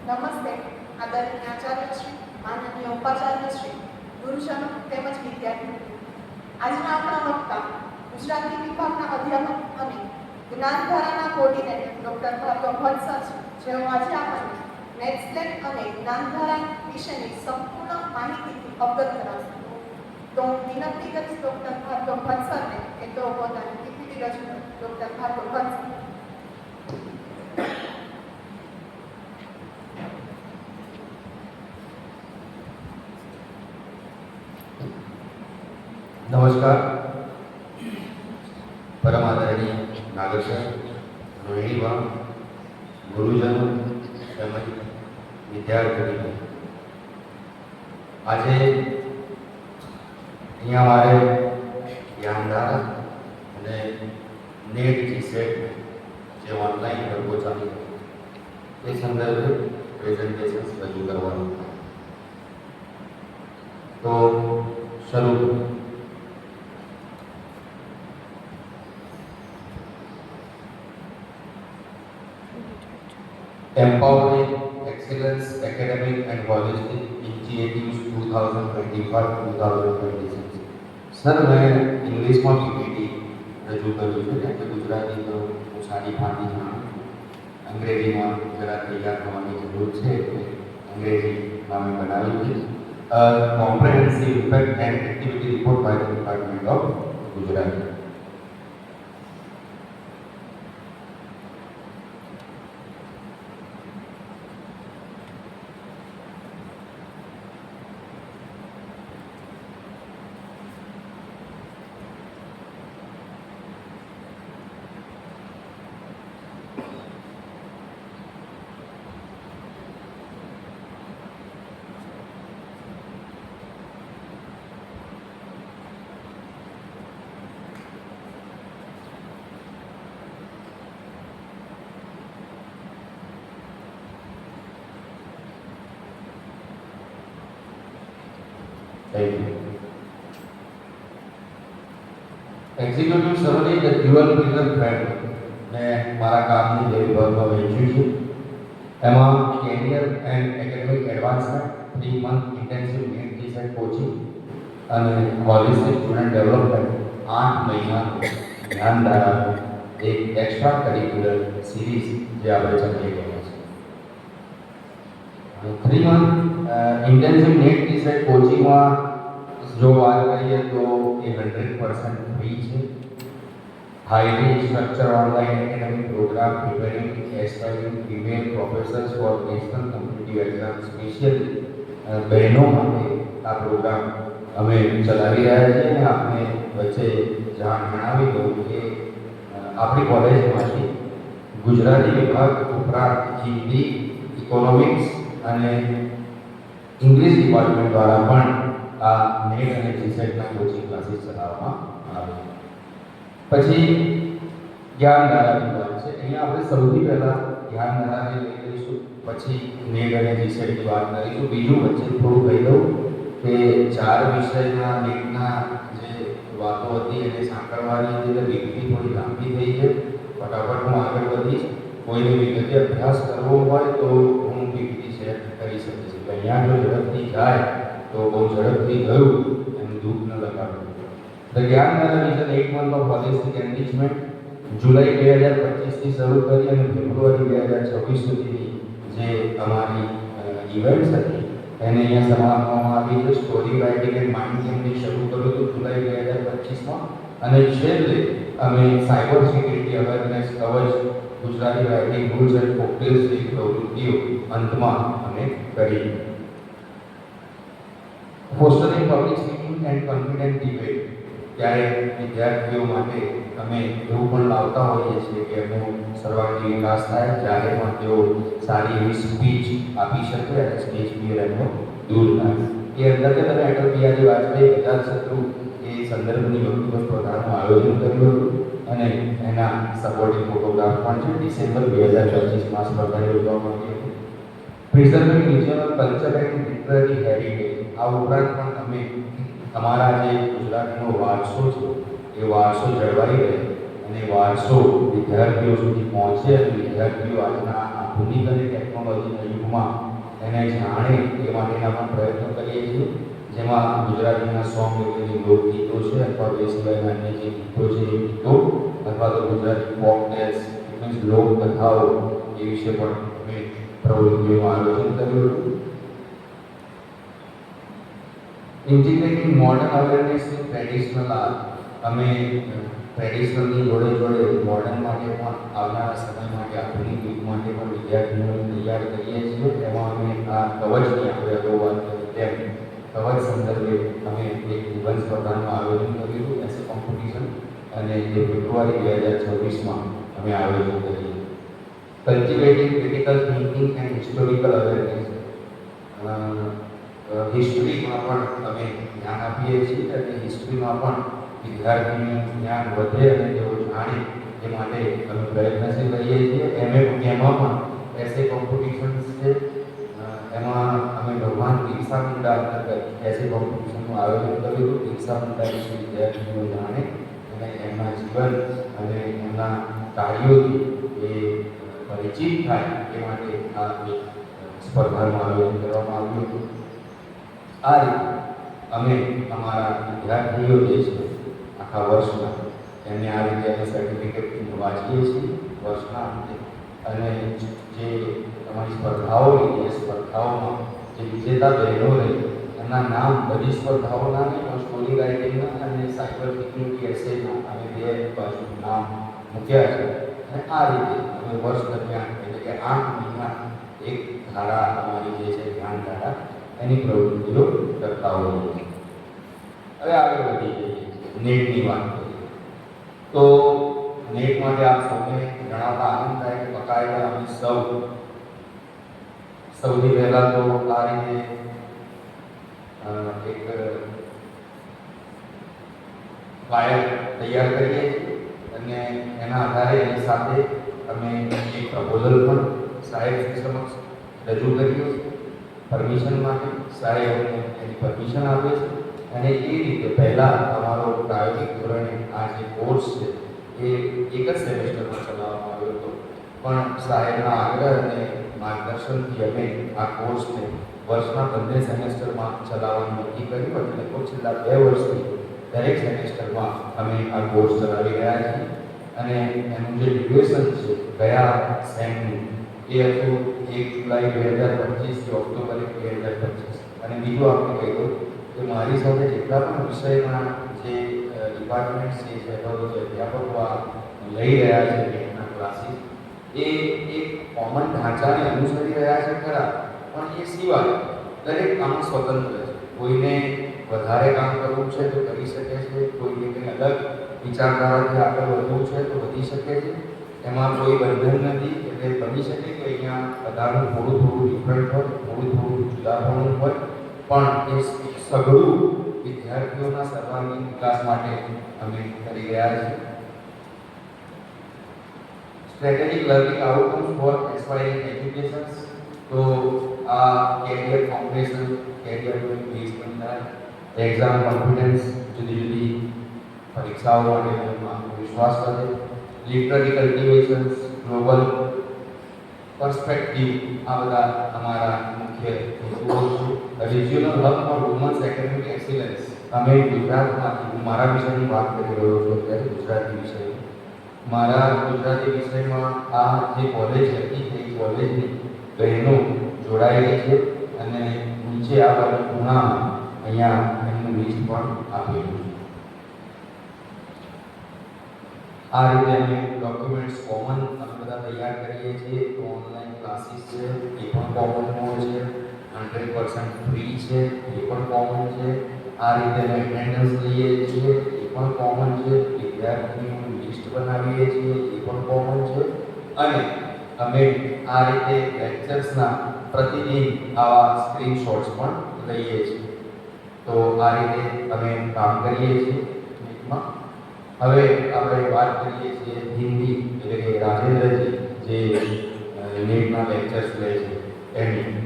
નમસ્તે. આદરણીય આચાર્યશ્રી, માનનીય ઉપાચાર્યશ્રી, ગુરુજનો તેમજ વિદ્યાર્થીઓ. આજના આપણા વક્તા ગુજરાતી વિભાગના અધ્યાપક અને જ્ઞાનધારાના coordinator doctor Bhargav Bhatt sir છે, જેઓ આજે આપણને નેટસ્લેટ અને જ્ઞાનધારા વિશેની સંપૂર્ણ માહિતીથી અવગત કરાવશે. તો હું વિનંતી કરીશ ડૉક્ટર ભાર્ગવ ભટ્ટ સરને કે તેઓ પોતાની પીપીટી રજૂ કરે. Doctor Bhargav Bhatt sir. नमस्कार. परम आदरणीय नागर सर, रोहिणी गुरुजनों તેમજ વિદ્યાર્થીઓ, આજે અહીંયા મારે જ્ઞાનધારા અને નેટ જીસેટ જે ઓનલાઈન વર્ગો ચાલી એ સંદર્ભે પ્રેઝન્ટેશન રજૂ કરવાનું. તો શરૂ. Empowering Excellence Academic and Holistic Initiatives 2025-2026. Sir, મેં ઇંગ્લિશમાં પીપીટી રજૂ કર્યું છે, કેમ કે ગુજરાતી તો હું સારી ભાંતિ જાણું છું. અંગ્રેજીમાં જરા તૈયાર થવાની જરૂર છે, એટલે અંગ્રેજીમાં મેં બનાવ્યું છે. Comprehensive effect and activity report by the department of Gujarati. Executive summary the dual pillar framework ને મારા કામની જે વિભાગમાં વહેંચ્યું છે, એમાં career and academic advancement, 3 month intensive NET GSET coaching અને હોલિસ્ટિક સ્ટુડન્ટ ડેવલપમેન્ટ 8 મહિનાનું જ્ઞાનધારા એક એક્સ્ટ્રા કરિક્યુલર સિરીઝ જે આપણે ચલાવી રહ્યા છીએ. 3 month ઇન્ટેન્સિવ નેટ જીસેટ કોચિંગમાં जो बात करिए तो ये 100% फ्री है. Highly structure online academic program preparing aspiring female professors for national competitive exam specially बहनों માટે આ પ્રોગ્રામ અમે ચલાવી રહ્યા છીએ. અને આપને વચ્ચે જણાવી દઉં કે આપણી કોલેજમાંથી ગુજરાતી વિભાગ ઉપરાંત હિન્દી, ઇકોનોમિક્સ અને ઇંગ્લિશ ડિપાર્ટમેન્ટ દ્વારા પણ આ નેટ અને જીસેટના કોચિંગ ક્લાસીસ ચલાવવામાં આવે છે. પછી જ્ઞાનધારા વિભાગ છે. અહીંયા આપણે સૌથી પહેલાં જ્ઞાનધારાને લઈ લઈશું, પછી નેટ અને જીસેટની વાત કરીશું. બીજું વચ્ચે થોડું કહી દઉં કે 4 વિષયના નેટના જે વાતો હતી એને સાંકળવાની હતી, એટલે પીપીટી થોડી લાંબી થઈ છે. ફટાફટ હું આગળ વધીશ. કોઈને વિગતે અભ્યાસ કરવો હોય તો હું પીપીટી શેર કરી શકીશ. અહીંયા જો ઝડપથી જાય તો બહુ ઝડપથી ગયું એમ દુઃખ ન લગાડવું. The Gyandhara mission 8 month of holistic enrichment July 2025થી શરૂ કરી અને ફેબ્રુઆરી 2026 સુધીની જે અમારી ઇવેન્ટ્સ હતી એને અહીંયા સમાપવામાં આવી છે. સ્ટોરી રાઇટિંગ એન્ડ માઇન્ડ ગેમથી શરૂ કર્યું હતું જુલાઈ 2025માં, અને છેલ્લે અમે સાયબર સિક્યુરિટી અવેરનેસ કવચ Gujarati writing rules and cocktails જેવી પ્રવૃત્તિઓ અંતમાં અમે કરી. Fostering public speaking and confident debate, ત્યારે વિદ્યાર્થીઓ માટે અમે એવું પણ લાવતા હોઈએ છીએ કે એમનો સર્વાંગી વિકાસ થાય, જ્યારે પણ તેઓ સારી એવી સ્પીચ આપી શકે અને સ્ટેજ ફિયર એમનો દૂર થાય. એ અંતર્ગત અમે અટલ બિહારી વાજપેયી અજાતશત્રુ એ સંદર્ભની વક્તૃત્વ સ્પર્ધાનું આયોજન કર્યું હતું અને એના સપોર્ટિંગ ફોટોગ્રાફ પણ છે. ડિસેમ્બર 2025માં સ્પર્ધા યોજવામાં આવી હતી. Preserving regional culture and literary heritage, આ ઉપરાંત પણ અમે અમારા જે ગુજરાતનો વારસો છે એ વારસો જળવાઈ રહે અને વારસો વિદ્યાર્થીઓ સુધી પહોંચે અને વિદ્યાર્થીઓ આજના આધુનિક અને ટેકનોલોજીના યુગમાં એને જાણે એ માટેના પણ પ્રયત્નો કરીએ છીએ, જેમાં ગુજરાતીના સોંગ વગેરેની લોકગીતો છે અથવા એ સિવાયના અન્ય જે ગીતો છે એ ગીતો અથવા તો ગુજરાતી ફોક ડાન્સ મીન્સ લોકકથાઓ એ વિશે પણ અમે પ્રવૃત્તિઓનું આયોજન કર્યું હતું. Integrating modern awareness in traditional art, અમે ટ્રેડિશનલની જોડે જોડે મોડર્ન માટે પણ આવનારા સમય માટે આધુનિક યુગ માટે પણ વિદ્યાર્થીઓને તૈયાર કરીએ છીએ. એમાં અમે આ કવચની આપણે અગાઉ વાત કરી તેમ કવચ સંદર્ભે અમે એક નિબંધ સ્પર્ધાનું આયોજન કર્યું હતું એસ એ કોમ્પિટિશન, અને જે ફેબ્રુઆરી 2026માં અમે આયોજન કર્યું. Cultivating critical thinking and historical awareness, હિસ્ટ્રીમાં પણ અમે ધ્યાન આપીએ છીએ અને હિસ્ટ્રીમાં પણ વિદ્યાર્થીઓનું જ્ઞાન વધે અને તેઓ જાણે એ માટે અમે પ્રયત્નશીલ રહીએ છીએ. એમાં પણ એસે કોમ્પિટિશન્સ છે, એમાં અમે ભગવાન બિરસા મુંડા અંતર્ગત એસે કોમ્પિટિશનનું આયોજન કર્યું હતું. બિરસા મુંડા વિશે વિદ્યાર્થીઓ જાણે અને એમના જીવન અને એમના કાર્યોથી એ પરિચિત થાય એ માટે આ સ્પર્ધાનું આયોજન કરવામાં આવ્યું હતું. આ રીતે અમે અમારા વિદ્યાર્થીઓ જે છે આખા વર્ષના એમને આ રીતે અમે સર્ટિફિકેટ વાંચીએ છીએ વર્ષના અંતે, અને જે અમારી સ્પર્ધાઓ એ સ્પર્ધાઓમાં જે વિજેતા બહેનો રહી એમના નામ બધી સ્પર્ધાઓના નહીં, સ્ટોરી રાઇટિંગના અને સાયબર સિક્યુરિટી એસેના અમે 2 બાજુ નામ મૂક્યા છે. અને આ રીતે અમે વર્ષ દરમિયાન એટલે કે 8 મહિના એક ધારા અમારી જે છે ધ્યાન ધારા એની પ્રવૃત્તિઓ કરતા હોઈએ છીએ. હવે આગળ વધી જઈએ, નેટની વાત કરીએ તો નેટ માટે આપ સૌને જણાવતા આનંદ થાય કે બકાયદા અમે સૌથી પહેલા તો આ રીતે એક ફ્લાયર તૈયાર કરીએ છીએ અને એના આધારે એની સાથે અમે એક પ્રપોઝલ પણ સાહેબ સમક્ષ રજૂ કરીએ છીએ પરમિશન માટે. સાહેબ અમને એની પરમિશન આપે છે અને એ રીતે પહેલાં અમારો પ્રાયોગિક ધોરણે આ જે કોર્સ છે એ એક જ સેમેસ્ટરમાં ચલાવવામાં આવ્યો હતો, પણ સાહેબના આગ્રહ અને માર્ગદર્શનથી અમે આ કોર્સને વર્ષના બંને સેમેસ્ટરમાં ચલાવવાનું નક્કી કર્યું અને લગભગ છેલ્લા 2 વર્ષથી દરેક સેમેસ્ટરમાં અમે આ કોર્સ ચલાવી રહ્યા છીએ. અને એનું જે ડ્યુરેશન છે ગયા સેમનું એ હતું 1 જુલાઈ 2025 થી ઓક્ટોબર 2025. અને બીજું આપણે કહી દઉં કે મારી સાથે જેટલા પણ વિષયના જે ડિપાર્ટમેન્ટ્સ છે અથવા જે અધ્યાપકો આ લઈ રહ્યા છે નેટના ક્લાસીસ એ એક કોમન ઢાંચાને અનુસરી રહ્યા છે ખરા, પણ એ સિવાય દરેક કામ સ્વતંત્ર છે. કોઈને વધારે કામ કરવું છે તો કરી શકે છે, કોઈને કંઈ અલગ વિચારધારાથી આગળ વધવું છે તો વધી શકે છે, એમાં કોઈ બંધન નથી. એટલે બની શકે કે અહીંયા બધાનું થોડું ડિફરન્ટ હોય, થોડું જુદાપણું હોય, પણ એ સઘળું વિદ્યાર્થીઓના સર્વાંગીણ વિકાસ માટે અમે કરી રહ્યા છીએ. Strategic learning outcomes for aspiring educations, તો આ કેરિયર ફાઉન્ડેશન, કેરિયર બેઝ બનાર, એક્ઝામ કોન્ફિડન્સ, જુદી પરીક્ષાઓ માટે વિશ્વાસ વધે, લિટરરી કલ્ટિવેશન્સ, ગ્લોબલ પર્સપેક્ટિવ, આ બધા અમારા મુખ્ય હેતુઓ છે. Regional hub four women's academic excellence, અમે ગુજરાતમાંથી, હું મારા વિષયની વાત કરી રહ્યો છું અત્યારે, ગુજરાતી વિષય. મારા ગુજરાતી વિષયમાં આ જે કોલેજ હતી તે કોલેજની બહેનો જોડાયેલી છે અને નીચે આ બાજુ પૂર્ણામાં અહીંયા એમનું લિસ્ટ પણ આપેલું છે. આ રીતે અમે ડોક્યુમેન્ટ્સ કોમન અમે બધા તૈયાર કરીએ છીએ. તો ઓનલાઈન ક્લાસીસ છે એ પણ કોમન મોડ છે, 100% ફ્રી છે એ પણ કોમન છે. આ રીતે અમે એટેન્ડન્સ લઈએ છીએ એ પણ કોમન છે, વિદ્યાર્થીઓનું લિસ્ટ બનાવીએ છીએ એ પણ કોમન છે, અને અમે આ રીતે લેક્ચર્સના પ્રતિદિન આવા સ્ક્રીનશોટ્સ પણ લઈએ છીએ. તો આ રીતે અમે કામ કરીએ છીએ નેટમાં. હવે આપણે વાત કરીએ છીએ હિન્દી, એટલે કે રાજેન્દ્રજી જે નેટના લેક્ચર્સ લે છે એમની.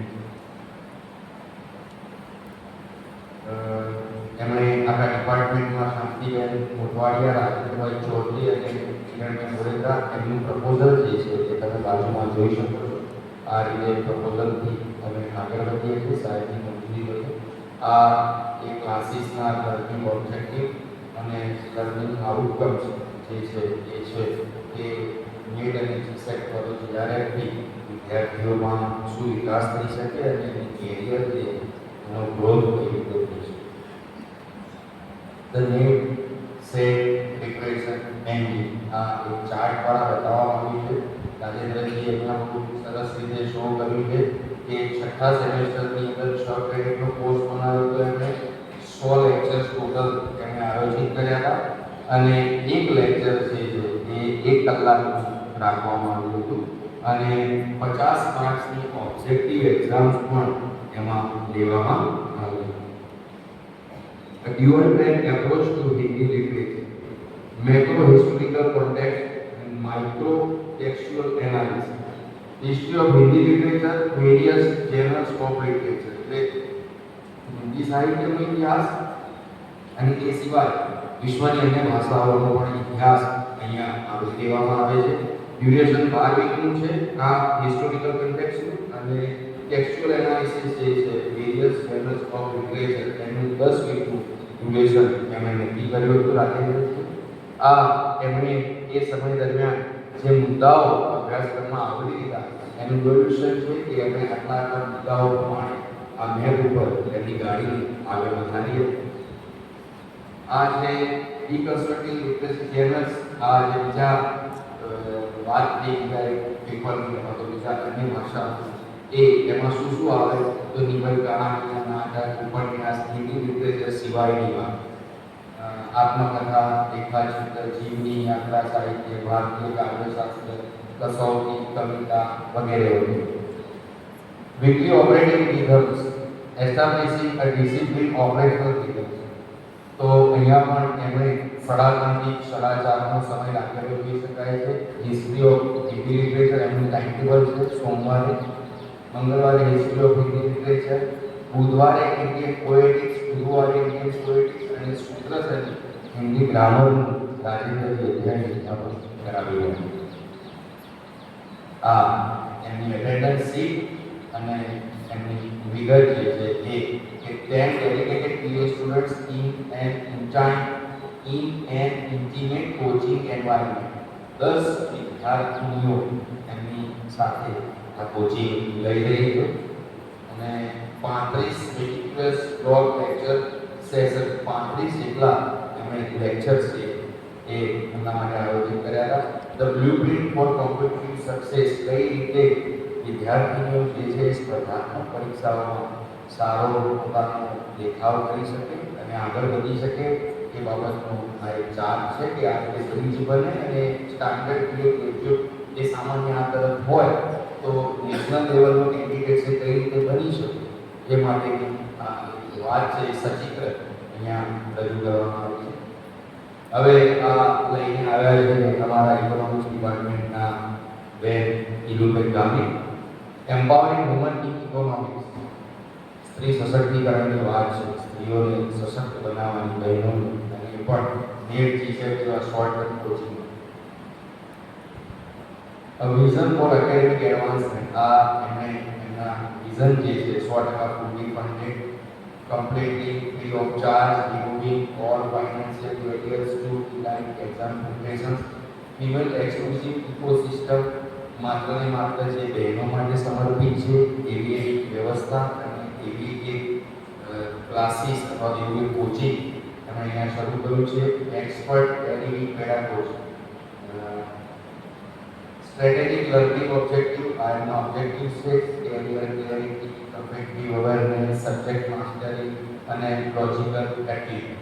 એમણે આખા ડિપાર્ટમેન્ટમાં શાંતિબેન મોટવાડિયા, રાજેન્દ્રભાઈ ચૌધરી અને કિરણભાઈ ગોરેજા એમનું પ્રપોઝલ જે છે એ તમે બાજુમાં જોઈ શકો છો. આ રીતે પ્રપોઝલથી અમે આગળ વધીએ છીએ સાહેબની મંજૂરી લઈને. આ એ ક્લાસીસના લર્નિંગ ઓબ્જેક્ટિવ અને લર્નિંગ આઉટકમ્સ જે છે એ છે કે નીટ અને જીસેટ પરીક્ષા જ્યારે વિદ્યાર્થીઓમાં શું વિકાસ થઈ શકે અને એની કેરિયર જે એનો ગ્રોથ કઈ રીતે થઈ શકે. The NET SET preparation and આ એક ચાર્ટ દ્વારા બતાવવામાં આવ્યું છે. રાજેન્દ્રજી એમના બહુ સરસ રીતે શો કર્યું છે કે છઠ્ઠા સેમેસ્ટરની અંદર 6 ક્રેડિટનો કોર્સ બનાવ્યો હતો. એમણે 100 લેક્ચર્સ ટોટલ એમણે આયોજિત કર્યા હતા અને એક લેક્ચર છે એ 1 કલાકનું રાખવામાં આવ્યું હતું અને 50 માર્ક્સની ઓબ્જેક્ટિવ એક્ઝામ્સ પણ એમાં લેવામાં આવી. A dual track approach to Hindi literature, macro historical context and micro textual analysis. History of Hindi literature, various genres of literature. એટલે હિન્દી સાહિત્યનો ઇતિહાસ અને એ સિવાય વિશ્વની અન્ય ભાષાઓનો પણ ઇતિહાસ અહીંયા આવરી લેવામાં આવે છે. ડ્યુરેશન 12 વીકનું છે આ હિસ્ટોરિકલ કન્ટેક્સ્ટનું અને ટેક્સ્ચ્યુઅલ એનાલિસિસ જે છે વેરિયસ જનરલ્સ ઓફ લિટરેચર એનું 10 વીકનું ડ્યુરેશન એમણે નક્કી કર્યું હતું રાજેન્દ્રજી. આ એમણે એ સમય દરમિયાન જે મુદ્દાઓ અભ્યાસક્રમમાં આવરી લીધા એનું સોલ્યુશન છે કે એમણે આટલા મુદ્દાઓ પ્રમાણે આ મેપ ઉપર એની ગાડી આગળ વધારી હતી. આ છે રિકન્સ્ટ્રક્ટિંગ લિટરેચર જર્નલ્સ. આ જે બીજા વાત થઈ જાય પેપરની અથવા તો બીજા અન્ય ભાષા એ એમાં શું શું આવે તો નિબંધ, કહાની, નાટક, ઉપન્યાસ, હિન્દી લિટરેચર સિવાયની વાત, આત્મકથા, રેખાચિત્ર, જીવની યાત્રા, સાહિત્ય, ભારતીય કાવ્યશાસ્ત્ર, કસોટી, કવિતા વગેરે વગેરે. Weekly operating rhythms, establishing a disciplined operational rhythm. તો અહીંયા પણ એમણે 3:30 થી 4:30નો સમય રાખેલો જોઈ શકાય છે. હિસ્ટ્રી ઓફ હિન્દી લિટરેચર એમનું ટાઈમ ટેબલ છે. સોમવારે, મંગળવારે હિસ્ટ્રી ઓફ હિન્દી લિટરેચર, બુધવારે ઇન્ડિયન પોએટિક્સ, ગુરુવારે ઇન્ડિયન પોએટિક્સ અને શુક્રવારે હિન્દી ગ્રામરનું રાજેન્દ્રજી અધ્યયન કરાવી રહ્યું. આ એમની એટેન્ડન્સ શીટ અને એમની વિગત જે છે એ 10 dedicated PA students in an intimate coaching environment. 10 વિદ્યાર્થીઓ એમની સાથે આ કોચિંગ લઈ રહી છે અને 35 meticulous blog lecture session 35 જેટલા એમણે લેક્ચર્સ છે એ એમના માટે આયોજિત કર્યા હતા. The blueprint for competitive success, કઈ રીતે વિદ્યાર્થીઓ જે છે સ્પર્ધાત્મક પરીક્ષાઓમાં સારો પોતાનો દેખાવ કરી શકે અને આગળ વધી શકે એ બાબતનો આ એક ચાર્ટ છે કે આ રીતે બ્રિજ બને અને સ્ટાન્ડર્ડ ગ્રેજ્યુએટ જે સામાન્ય આ તરફ હોય તો નેશનલ લેવલનો કેન્ડિડેટ છે કઈ રીતે બની શકે એ માટેની આ વાત છે સચિત્ર અહીંયા રજૂ કરવામાં આવી છે. હવે આ લઈને આવ્યા છે તમારા ઇકોનોમિક્સ ડિપાર્ટમેન્ટના બેન ઈલુભાઈ ગામી. એમ્પાવરિંગ વુમન ઇન ઇકોનોમિક્સ, સ્ત્રી સશક્તિકરણની વાત છે. સ્ત્રીઓને સશક્ત બનાવવાની બહેનોની અને એ પણ નેટ જીસેટ જેવા short term coaching. A vision for academic advancement, આ એમણે એમના વિઝન જે છે 100% fully funded, completely free of charge, removing all financial barriers to like exam preparations, female exclusive ecosystem, માત્ર ને માત્ર જે બહેનો માટે સમર્પિત છે એવી એક વ્યવસ્થા અને એવી એક ક્લાસીસ અથવા એવી કોચિંગ એમણે અહીંયા શરૂ કર્યું છે. Expert academic pedagogy, strategic learning objective, આ એમના ઓબ્જેક્ટિવ છે. career clarity, effective awareness, subject mastery અને logical activity.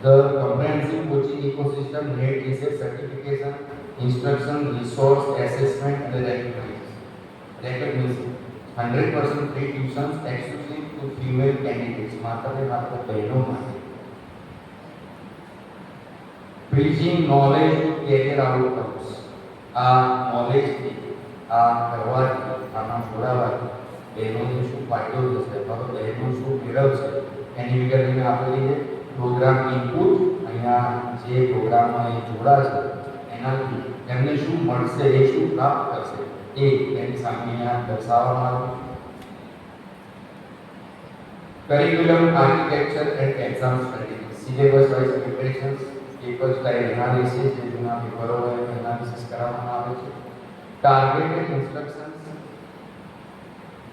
The comprehensive coaching ecosystem NET is a certification, instruction, resource, assessment and recognition. 100% free tuitions exclusive to female candidates, માત્ર ને માત્ર બહેનો માટે. Bridging knowledge to career outcomes, આ નોલેજથી આ કરવાથી આમાં જોડાવાથી બહેનોને શું ફાયદો થશે અથવા તો બહેનો શું મેળવશે એની વિગત મેં આપેલી છે. પ્રોગ્રામ ઇનપુટ, અહીંયા જે પ્રોગ્રામમાં એ જોડાશે એનાથી એમને શું મળશે, એ શું પ્રાપ્ત કરશે, એ એની સામે અહીંયા દર્શાવવામાં આવ્યું. Curriculum architecture and exam strategy, syllabus wise preparations, paper style analysis, જે જૂના પેપરો હોય એનું એનાલિસિસ કરવામાં આવે છે. ટાર્ગેટેડ ઇન્સ્ટ્રક્શન્સ,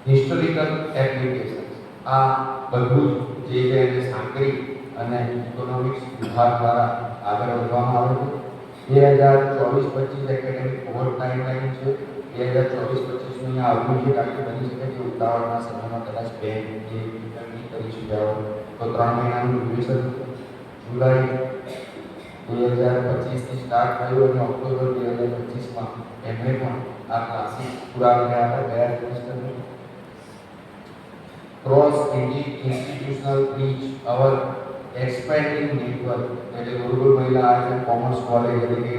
હિસ્ટોરિકલ એપ્લિકેશન્સ, આ બધું જ જે છે એને સાંકળી અને ઇકોનોમિક્સ વિભાગ દ્વારા આગળ વધવામાં આવે છે. 2024-25 એકેડેમિક ઓવર ટાઈમલાઈન છે. 2024-25 નું અહીંયા આવ્યું છે, કારણ કે બની શકે કે ઉતાવળના સમયમાં કદાચ બેંક કે ઇન્ટરવ્યુ કરી શક્યા હોય તો 3 મહિનાનું ડ્યુરેશન. જુલાઈ 2025 થી સ્ટાર્ટ થયું અને ઓક્ટોબર 2025 માં એમણે પણ આ ક્લાસીસ પૂરા કર્યા હતા ગયા સેમેસ્ટરમાં. ક્રોસ ઇન્સ્ટિટ્યુશનલ રીચ, અવર એક્સપેન્ડિંગ નેટવર્ક, એટલે ગુરુકુળ મહિલા આર્ટ્સ એન્ડ કોમર્સ કોલેજ એટલે કે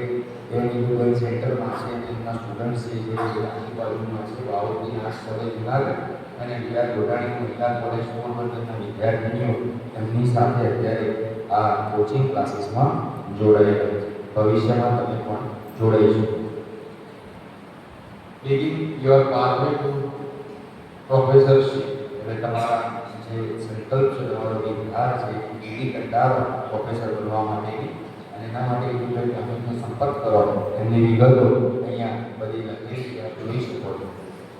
ઇન્ડિવિડ્યુઅલ સેન્ટરમાં છે, જેના સ્ટુડન્ટ્સ છે જે આજુબાજુમાં છે, બાવળની આર્ટ્સ કોલેજ જુનાગઢ અને બીઆર ગોડાણી મહિલા કોલેજ પોરબંદરના વિદ્યાર્થીનીઓ એમની સાથે અત્યારે આ કોચિંગ ક્લાસીસમાં જોડાયેલા છે. ભવિષ્યમાં તમે પણ જોડાઈ શકો. બિગિન યોર પાથવે ટુ પ્રોફેસરશિપ, એટલે તમારા જે સંકલ્પ છે, તમારો વિચાર છે, પીડી કંટાળો પ્રોફેસર બનવા માટેની, અને એના માટે તમે સંપર્ક કરો. એમની વિગતો અહીંયા બધી લખેલી છે, આપ જોઈ શકો છો.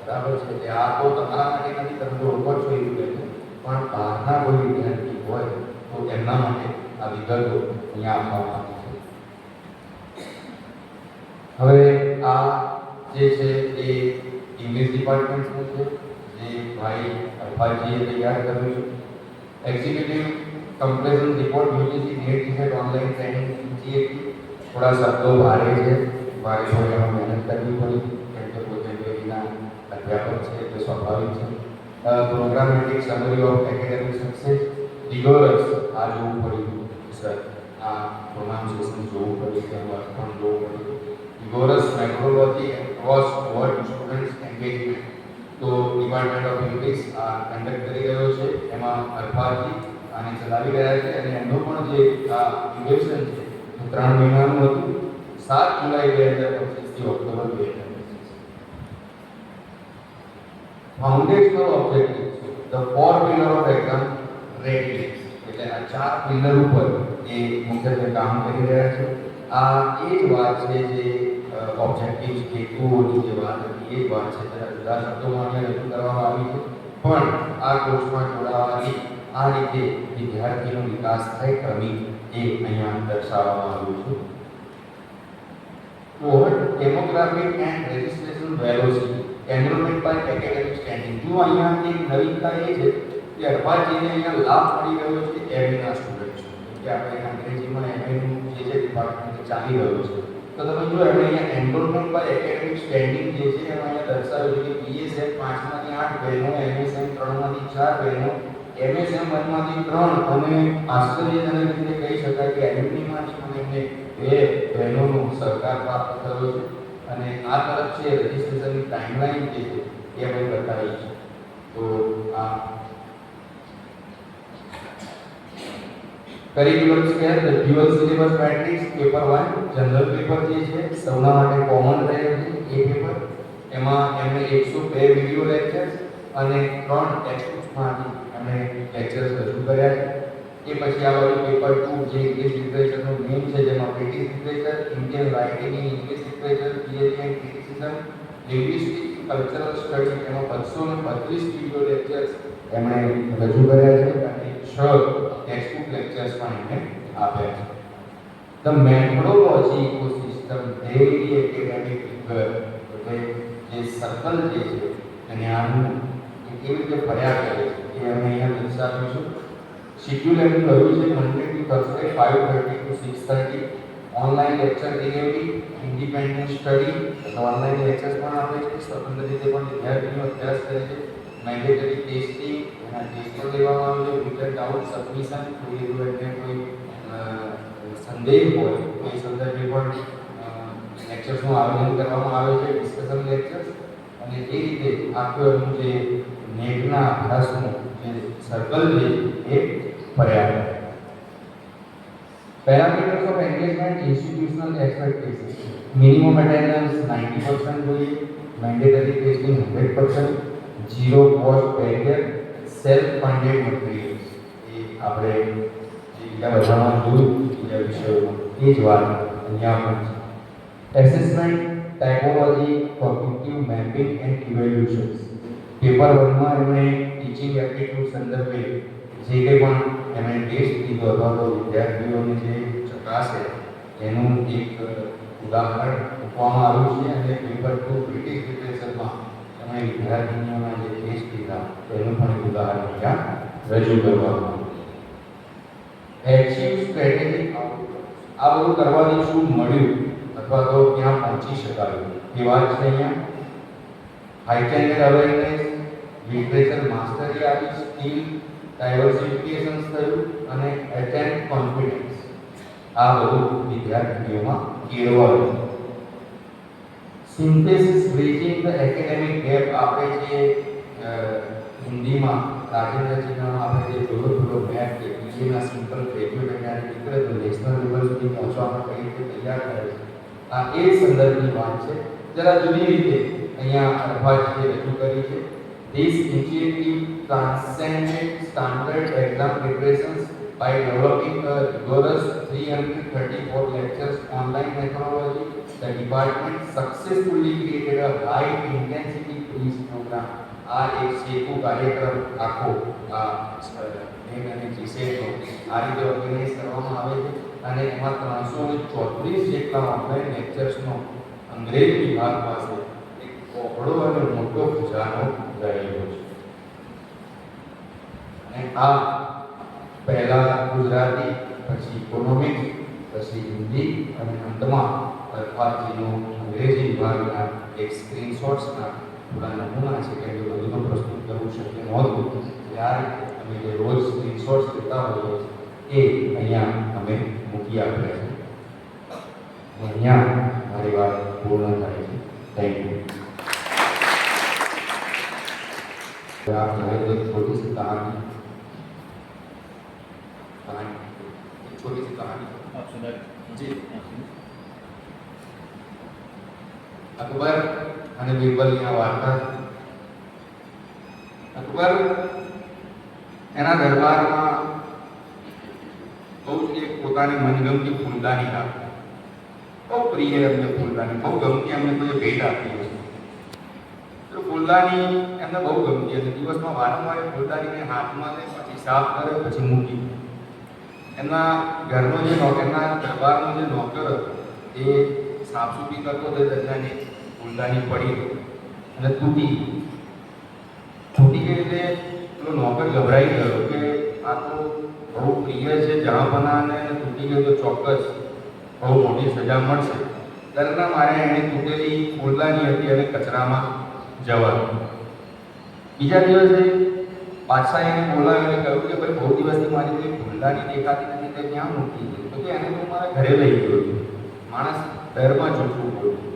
બરાબર છે. એટલે આ તો તમારા માટે નથી, તમે જો ઓળખો છો એ વિગતો, પણ બહારના કોઈ વિદ્યાર્થી હોય તો એમના માટે આ વિગતો અહીંયા આપવામાં આવી છે. હવે આ જે છે એ ઇંગ્લિશ ડિપાર્ટમેન્ટનું છે, જે ભાઈ અલ્ફાજીએ તૈયાર કર્યું છે. Executive completion report UGC NET TSET online training GAT. થોડા શબ્દો ભારે છે, ભારે હોય એમાં મહેનત કરવી પડી, કેમ કે પોતે પેઢીના અધ્યાપક છે એટલે સ્વાભાવિક છે. Programmatic summary of academic success, રિગોરસ, આ જોવું પડ્યું સર, આ પ્રોનાઉન્સિએશન જોવું પડ્યું, તેનું અર્થ પણ જોવું પડ્યું. Rigorous methodology across word students engagement, તો ડિપાર્ટમેન્ટ ઓફ ઇંગ્લિશ આ કન્ડક્ટ કરી રહ્યો છે, એમાં અલ્ફાજી આને ચલાવી રહ્યા છે, અને એમનું પણ જે આ ડ્યુરેશન છે 3 મહિનાનું હતું, 7 જુલાઈ 2025 થી October 2025. Foundational objectives, the 4 pillar of exam readiness, એટલે આ 4 પિલર ઉપર એ મુખ્યત્વે કામ કરી રહ્યા છે. આ એ જ વાત છે જે ઓબ્જેક્ટિવ્સ હેતુઓની જે વાત હતી એ જ વાત છે, જરા જુદા શબ્દોમાં અહીંયા રજૂ કરવામાં આવી છે, પણ આ કોર્સમાં જોડાવાની આ રીતે વિદ્યાર્થીનો વિકાસ થાય ક્રમિક એ અહીંયા દર્શાવવામાં આવ્યું છે. Cohort demographic and registration velocity, enrolment by academic standing. જો અહીંયા એક નવીનતા એ છે કે અલ્ફાજીને અહીંયા લાભ મળી રહ્યો છે એમએના સ્ટુડન્ટ્સ, કે આપણે અંગ્રેજીમાં એમએનું જે છે ડિપાર્ટમેન્ટ ચાલી રહ્યું છે, તો તમે જો એમણે અહીંયા એનરોલમેન્ટ બાય એકેડેમિક સ્ટેન્ડિંગ જે છે એમાં અહીંયા દર્શાવ્યું છે કે બીએસએમ 5માંથી 8 બહેનો, એમએસએમ 3માંથી 4 બહેનો, એમએસએમ 1માંથી 3, અને આશ્ચર્યજનક રીતે કહી શકાય કે એલ્યુમિનીમાંથી પણ એમને 2 બહેનોનો સહકાર પ્રાપ્ત થયો છે. અને આ તરફ છે રજિસ્ટ્રેશનની ટાઈમલાઈન જે છે એ અમે બતાવી છે. તો આ curriculum scale, the dual syllabus matrix, paper 1 general paper જે છે સૌના માટે કોમન રહે છે એ પેપર, એમાં એમને 102 વિડિયો લેક્ચર્સ અને 3 ટેક્સ્ટબુક્સમાંથી એમણે લેક્ચર્સ રજૂ કર્યા છે. એ પછી આ બાજુ પેપર 2 જે ઇંગ્લિશ લિટરેચરનો મેઇન છે, જેમાં British literature, Indian writing in English literature, theory and criticism, linguistic, cultural study, એમાં 232 વિડિયો લેક્ચર્સ એમણે રજૂ કર્યા છે, અને 6 ટેક્સ્ટબુક લેક્ચર્સ પણ એમણે આપ્યા છે. The methodology ecosystem daily academic rigour, એટલે જે સર્કલ જે છે જ્ઞાનનું એ કેવી રીતે ફર્યા કરે છે એ અમે અહીંયા દર્શાવ્યું છે. શેડ્યુલ એમનું રહ્યું છે Monday to Thursday 5:30 to 6:30, online lecture delivery, independent study, એટલે ઓનલાઈન લેક્ચર્સ પણ આપે છે, સ્વતંત્ર રીતે પણ વિદ્યાર્થીઓ અભ્યાસ કરે છે. મેન્ડેટરી ટેસ્ટિંગ, એના ટેસ્ટ પણ લેવામાં આવે છે. રિટન ડાઉટ સબમિશન, કોઈ સંદેહ હોય તો એ સંદર્ભે પણ લેક્ચર્સનું આયોજન કરવામાં આવે છે, ડિસ્કશન લેક્ચર્સ, અને એ રીતે આખું એમનું જે નેટના અભ્યાસનું જે સર્કલ છે એ ફર્યા. Parameters of engagement, institutional expectations. Minimum attendance 90% જોઈએ, mandatory testing 100%, zero cost barrier, self-funded materials. એ આપણે જે બીજા બધામાં જોયું બીજા વિષયોમાં એ જ વાત અહીંયા પણ છે. Assessment, typology, cognitive mapping and evaluations. Paper 1 માં એમણે ટીચિંગ એપ્ટિટ્યૂડ સંદર્ભે જે કંઈ પણ એમણે ટેસ્ટ લીધો અથવા તો વિદ્યાર્થીઓને જે ચકાસે એનું એક ઉદાહરણ મૂકવામાં આવ્યું છે અને પેપર 2 બ્રિટિશ લિટરેચરમાં એમણે વિદ્યાર્થીઓના જે ટેસ્ટ લીધા તેનું પણ એક ઉદાહરણ અહીંયા રજૂ કરવામાં આવ્યું. Achieve strategic outcomes. આ બધું કરવાથી શું મળ્યું અથવા તો ક્યાં પહોંચી શકાયું એ વાત છે અહીંયા. હાઇટેન્ડેડ અવેરનેસ, લિટરેચર માસ્ટરી આવી, સ્કિલ ડાયવર્સિફિકેશન થયું અને એટેન્ટ કોન્ફિડન્સ. આ બધું વિદ્યાર્થીઓમાં કેળવાયું. Synthesis bridging the academic gap. આપણે જે હિન્દીમાં રાજેન્દ્રજીના આપણે જે થોડો મેપ કે બીએના સિમ્પલ ગ્રેજ્યુએટ અહીંયા નીકળે તો નેશનલ લેવલ સુધી પહોંચવામાં કઈ રીતે તૈયાર કરે છે આ એ સંદર્ભની વાત છે. જરા જુદી રીતે અહીંયા અર્ભાજીએ રજૂ કરી છે. This initiative transcended standard exam preparations by developing a rigorous 334 lectures online methodology. The department successfully created a high intensity quiz program. આ એક સેતુ કાર્યક્રમ આખો નેટ અને જીસેટનો આ રીતે ઓર્ગેનાઇઝ કરવામાં આવે છે અને એમાં 334 જેટલા ઓનલાઈન લેક્ચર્સનો અંગ્રેજી વિભાગ પાસે એક પહોળો અને મોટો ખજાનો રહેલો છે. અને આ પહેલા ગુજરાતી, પછી ઇકોનોમિક્સ, પછી હિન્દી અને અંતમાં અર્થાજીનો અંગ્રેજી વિભાગના એક સ્ક્રીનશોટ્સના થોડા નમૂના છે કે બધું તો પ્રસ્તુત કરવું શક્ય નહોતું. એટલે આ રીતે અમે જે રોજ સ્ક્રીનશોટ્સ લેતા હોઈએ એ અહીંયા અમે મૂકી આપ્યા છે. અહીંયા મારી વાત પૂર્ણ થાય છે. Thank you. आप जो है एक छोटी सी कहानी एक छोटी सी कहानी आप सुना जी. अकबर અને બીરબલની વાર્તા. અકબર એના દરબારમાં બહુ જ એક પોતાની મનગમતી ફૂલદાની રાખતા. બહુ પ્રિય એમને ફૂલદાની, બહુ ગમતી એમને કોઈ ભેટ આપી હોય તો ફૂલદાની એમને બહુ ગમતી હતી. દિવસમાં વારંવાર એ ફૂલદાનીને હાથમાં લે, પછી સાફ કરે, પછી મૂકી. એમના ઘરનો જે એમના દરબારનો જે નોકર હતો એ સાફસૂફી કરતો હતો દરમિયાન ફૂલદાની પડી અને તૂટી ગઈ. એટલે પેલો નોકર ગભરાઈ ગયો કે આ તો બહુ પ્રિય છે જહાંપનાને અને તૂટી ગયો તો ચોક્કસ બહુ મોટી સજા મળશે. ડરના મારે એણે તૂટેલી ફૂલદાની હતી અને કચરામાં જવા. બીજા દિવસે બાદશાહ એને બોલાવ્યો અને કહ્યું કે ભાઈ બહુ દિવસથી મારી કોઈ ફૂલદાની દેખાતી નથી તે ક્યાં મૂકી ગઈ? તો કે એને તો મારા ઘરે લઈ ગયો. માણસ ડરમાં જૂઠું બોલ્યું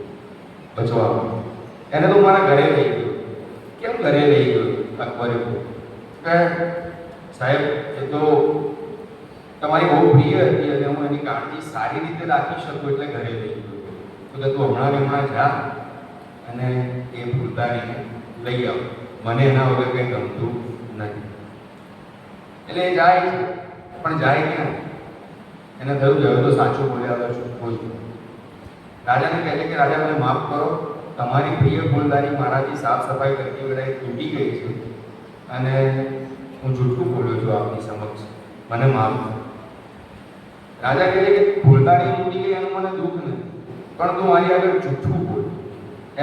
બચવા. એને તો મારા ઘરે લઈ ગયો. કેમ ઘરે લઈ ગયો? અકબરે કે સાહેબ એ તો તમારી બહુ પ્રિય હતી અને હું એની કાળજી સારી રીતે રાખી શકું એટલે ઘરે લઈ ગયો. તો કે તું હમણાં જા અને એ ફૂલદાનીને લઈ આવ, મને એના વગર કંઈ ગમતું નથી. એટલે એ જાય છે, પણ જાય ક્યાં? એને થયું કે હવે તો સાચું બોલ્યા છું કોઈ. રાજાને કહે છે કે રાજા મને માફ કરો, તમારી પ્રિય ફૂલદાની મારાથી સાફ સફાઈ કરતી વેળાએ તૂટી ગઈ છે અને હું જૂઠું બોલ્યો છું આપની સમક્ષ, મને માફ કરો. રાજા કહે છે કે ફૂલદાની તૂટી ગઈ એનું મને દુઃખ નથી, પણ તું મારી આગળ જૂઠું બોલ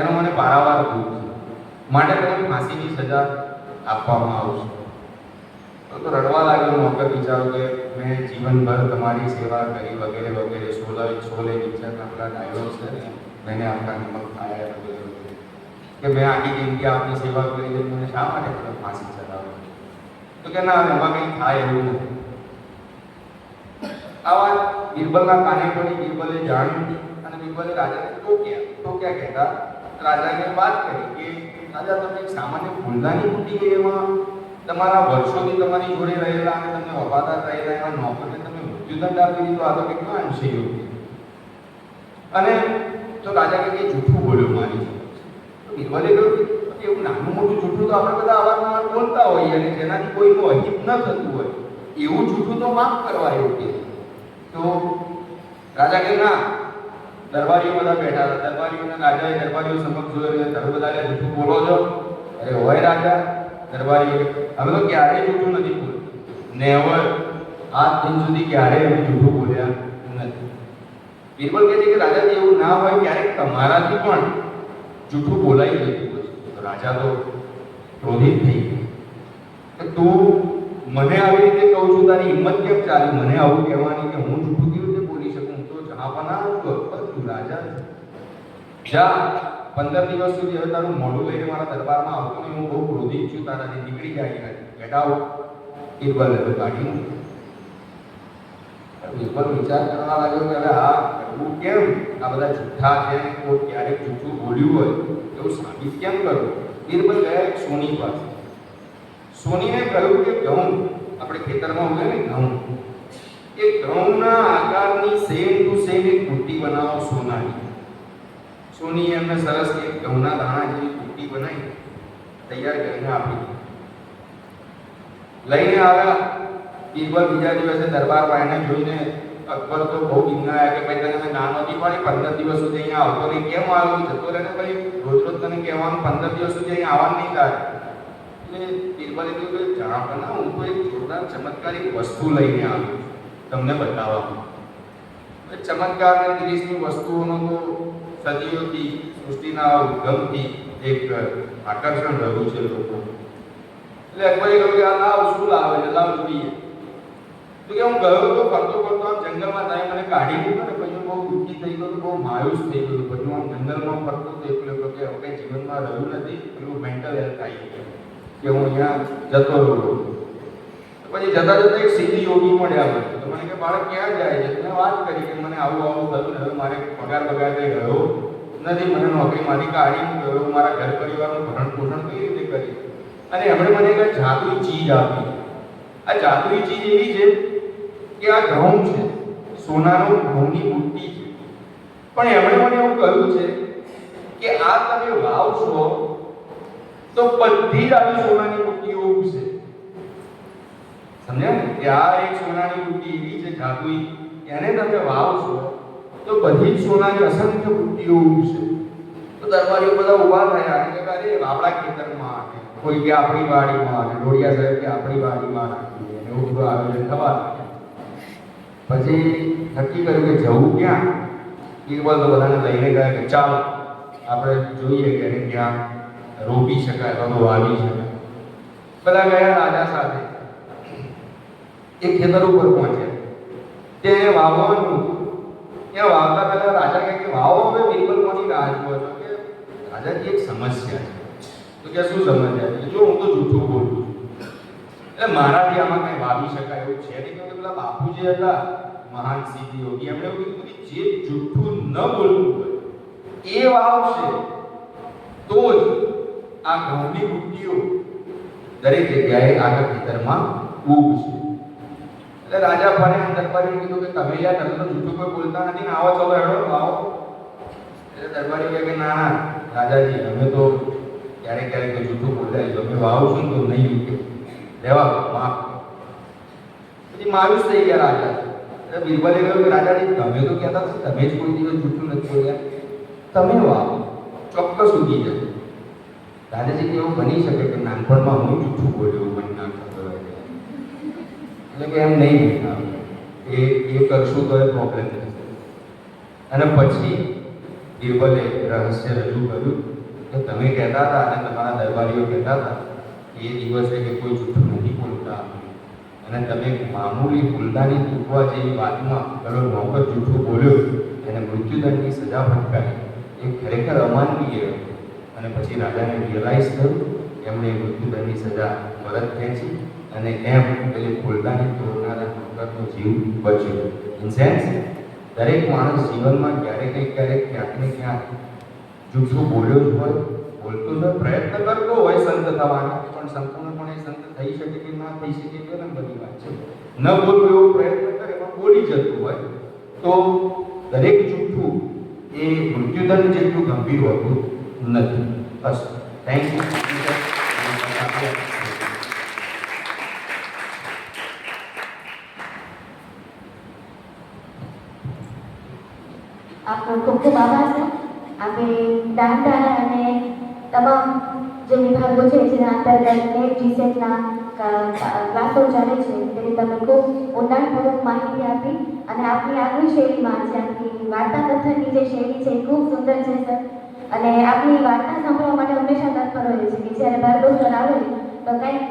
એનો મને પારાવાર દુઃખ છે, માટે તને ફાંસીની સજા આપવામાં આવશે. તો રડવા લાગ્યો નોકર વિચારો કે મેં જીવનભર તમારી સેવા કરી વગેરે વગેરે. શોલે પિક્ચરના પેલા ડાયલોગ છે ને, मैंने आपका नमक खाया वगैरह वगैरह, કે મેં આખી જિંદગી આપની સેવા કરી છે, મને શા માટે તમે ફાંસી ચડાવો? તો કે ના, એમાં કંઈ થાય એવું નથી. આ વાત બિરબલના કાને પડી. બિરબલે જાણ્યું અને બિરબલે રાજાને ટોક્યા કહેતા રાજાને વાત કરી કે રાજા, તમે એક સામાન્ય ફૂલદાની તૂટી ગઈ, એમાં તમારા વર્ષોથી તમારી જોડે રહેલા અને તમને વફાદાર રહેલા એવા નોકરને તમે મૃત્યુ મૃત્યુદંડ આપી દીધો, આ તો કેટલો અંશે યોગ્ય. અને તો રાજા કે જૂઠું બોલ્યો મારી તો બિરબલે કહ્યું કે એવું નાનું મોટું જૂઠું તો આપણે બધા અવારનવાર બોલતા હોઈએ અને જેનાથી કોઈનું અહિત ન થતું હોય એવું જૂઠું તો માફ કરવા યોગ્ય. તો રાજા કે ના, દરબારીઓ બધા બેઠા હતા. દરબારીઓને રાજાએ દરબારીઓ સમક્ષ જોયો, તમે બધા જૂઠું બોલો છો? અરે હોય રાજા. દરબારીઓ અમે તો ક્યારેય જૂઠું નથી બોલ્યું, નેવર, આજ દિન સુધી ક્યારેય અમે જૂઠું બોલ્યા નથી. બિરબલ કહે છે કે રાજાજી એવું ના હોય, ક્યારેક તમારાથી પણ જૂઠું બોલાઈ જતું હોય. તો રાજા તો ક્રોધિત થઈ ગયો કે તું મને આવી રીતે કહું છું, તારી હિંમત કેમ ચાલી મને આવું કહેવાની કે હું જૂઠું કેવી રીતે બોલી શકું? હું તો જહાંપના છું, તું રાજા જા, 15 દિવસ સુધી હવે તારું મોઢું લઈને મારા દરબારમાં આવતો નહીં, હું બહુ ક્રોધિત છું તારાથી, નીકળી જાય. Get out. બિરબલ હવે કાઢી મૂક્યું. બિરબલ વિચાર કરવા લાગ્યો કે હવે આ કરવું કેમ? આ બધા જૂઠા છે, કોઈ ક્યારેક જૂઠું બોલ્યું હોય એવું સાબિત કેમ કરવું? બિરબલ ગયા એક સોની પાસે. સોનીને કહ્યું કે ઘઉં આપણે ખેતરમાં ઉગે ને ઘઉં, એ ઘઉંના આકારની સેમ ટુ સેમ એક બુટ્ટી બનાવો સોનાની. સોનીએ એમને સરસ એક ઘઉંના દાણા જેવી બુટ્ટી બનાવી તૈયાર કરીને આપી દીધી. લઈને આવ્યા. બિરબલ બીજા દિવસે દરબારમાં એને જોઈને અકબર તો બહુ બિંદાયા કે ભાઈ તને ના નથી પાડી, 15 દિવસ સુધી અહીંયા આવતો નહીં, કેમ આવ્યો? જતો રહે ને ભાઈ, રોજ રોજ તને કહેવાનું 15 દિવસ સુધી અહીંયા આવવાનું નહીં તારે. એટલે બિરબલે કહ્યું કે જહાંપના, હું તો એક જોરદાર ચમત્કારિક વસ્તુ લઈને આવ્યો તમને બતાવવા. ચમત્કાર અને ત્રીસની વસ્તુઓનો તો સદીઓથી સૃષ્ટિના ઉદ્ગમથી એક આકર્ષણ રહ્યું છે લોકો. એટલે અકબરે કહ્યું કે આ લાવ, શું લાવે છે? લાવ જોઈએ. તો કે હું ગયો તો ફરતો ફરતો આમ જંગલમાં જાય, મને કાઢી મૂક્યો ને પછી હું બહુ દુઃખી થઈ ગયો, બહુ માયુસ થઈ ગયો. પછી હું આમ જંગલમાં ફરતો તો એકલો કે હવે જીવનમાં રહ્યું નથી, પેલું મેન્ટલ હેલ્થ આવી ગયું કે હું અહીંયા જતો રહ્યો. પછી જતા જતા એક સિદ્ધ યોગી મળ્યા મને. તો મને કે બાળક ક્યાં જાય છે? મેં વાત કરી કે મને આવું આવું થયું ને હવે મારે પગાર કઈ રહ્યો નથી, મને નોકરી મારી કાઢી મૂક્યો, મારા ઘર પરિવારનું ભરણ પોષણ કઈ રીતે કરી? અને એમણે મને એક જાદુઈ ચીજ આપી. આ જાદુઈ ચીજ એવી છે કે આ ઘઉં છે, સોનાનો ઘઉંની બુટ્ટી છે, પણ એમણે મને એવું કહ્યું છે કે આ તમે વાવશો તો બધી જ આવી સોનાની બુટ્ટીઓ ઉગશે. સમજ્યા ને? કે આ એક સોનાની બુટ્ટી એવી છે જાદુઈ, એને તમે વાવશો તો બધી જ સોનાની અસંખ્ય બુટ્ટીઓ ઉગશે. તો દરબારીઓ બધા ઊભા થયા અને કે અરે આપણા ખેતરમાં, કોઈ કે આપણી વાડીમાં, ડોડિયા સાહેબ કે આપણી વાડીમાં નાખીએ, એવું બધું આયોજન થવા લાગ્યા. પછી નક્કી કર્યું કે જવું ક્યાં? બિરબલ તો બધાને લઈને ગયા કે ચાલો આપણે જોઈએ કે એને ક્યાં રોપી શકાય અથવા વાવી શકાય. બધા ગયા રાજા સાથે. એક ખેતર ઉપર પહોંચ્યા, તેને વાવવાનું હતું. ત્યાં વાવતા પહેલા રાજા કહે કે વાવો હવે. બિરબલ કોની રાહ જુઓ છો? કે રાજાજી એક સમસ્યા છે. તો કે શું સમસ્યા છે? જો હું તો જૂઠું બોલું છું, એટલે મારાથી આમાં કઈ વાવી શકાય એવું છે નહીં. કે પેલા બાપુજી હતા મહાન સિદ્ધ યોગી, એમણે એવું કીધું કે જે જૂઠું ન બોલવું હોય એ વાવશે તો જ આ ઘઉંની બુટ્ટીઓ દરેક જગ્યાએ આગળ ખેતરમાં ઉગશે. એટલે રાજા ફરે દરબારીને કીધું કે તમે યાર તમે તો જૂઠું કોઈ બોલતા નથી ને, આવો ચલો હેડો આવો. એટલે દરબારી કહે કે ના ના રાજાજી, અમે તો ક્યારેક ક્યારેક જૂઠું બોલાય, અમે વાવશું તો નહીં ઉગે, લેવા માફ. પછી માયુસ થઈ ગયા રાજા. એટલે બિરબલે કહ્યું કે રાજાજી તમે તો કહેતા હતા તમે જ કોઈ દિવસ જૂઠું નથી બોલ્યા, તમે વાવો ચોક્કસ ઉગી જશે. રાજાજી કેવું બની શકે કે નાનપણમાં હું જૂઠું બોલ્યો મને ના ખબર હોય, એટલે કે એમ નહીં એ કરશું તો એ પ્રોબ્લેમ થશે. અને પછી બિરબલે રહસ્ય રજૂ કર્યું કે તમે કહેતા હતા અને તમારા દરબારીઓ કહેતા હતા એ દિવસે કે કોઈ જૂઠું નથી બોલતા, અને તમે મામૂલી ભૂલતાની ચૂકવા જેવી વાતમાં પેલો નોકર જૂઠું બોલ્યો એને મૃત્યુદંડની સજા ફટકારી. એ ખરેખર અમાનવીય. અને પછી રાજાને રિયલાઇઝ થયું, એમણે મૃત્યુદંડની સજા પરત ખેંચી અને એમ પેલી ભૂલતાની તોડનારા નોકરનો જીવ બચ્યો. ઇન સેન્સ દરેક માણસ જીવનમાં ક્યારેક ક્યાંક ને ક્યાંક જૂઠું બોલ્યો જ હોય, બોલતો જ પ્રયત્ન કરતો હોય સંત થવાનો, પણ સંપૂર્ણપણે સંત થઈ શકે કે ના થઈ શકે એ બધી વાત છે. ન બોલવું એવો પ્રયત્ન કરે બોલી જતું હોય તો દરેક જૂઠું એ મૃત્યુદંડ જેટલું ગંભીર હોતું નથી. બસ થેન્ક યુ. આપનો ખૂબ ખૂબ આભાર છે. આપણે દાંતા અને તમામ જે વિભાગો છે જેના અંતર્ગત નેટ જીસેટના ક્લાસો ચાલે છે તેની તમે ખૂબ ઊંડાણપૂર્વક માહિતી આપી અને આપની આગવી શૈલીમાં જે આપની વાર્તા કથનની જે શૈલી છે એ ખૂબ સુંદર છે સર. અને આપની વાર્તા સાંભળવા માટે હંમેશા તત્પર હોય છે કે જ્યારે ભાર્ગવ સર આવે તો કંઈક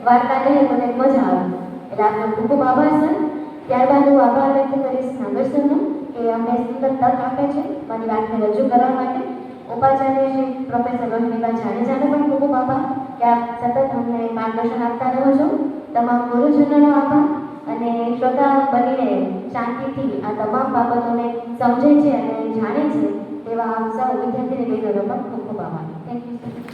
વાર્તા કહે તો કંઈક મજા આવે. એટલે આપનો ખૂબ ખૂબ આભાર સર. ત્યારબાદ હું આભાર વ્યક્ત કરીશ નાગર સરનો કે અમને સુંદર તક આપે છે મારી વાતને રજૂ કરવા માટે. ઉપાચાર્ય શ્રી પ્રોફેસર રોહિણીબા જાડેજાનો પણ ખૂબ ખૂબ આભાર કે આપ સતત અમને માર્ગદર્શન આપતા રહો છો. તમામ ગુરુજનોનો આભાર અને શ્રોતા બનીને શાંતિથી આ તમામ બાબતોને સમજે છે અને જાણે છે તેવા આપ સૌ વિદ્યાર્થી બહેનોનો પણ ખૂબ ખૂબ આભાર. Thank you sir.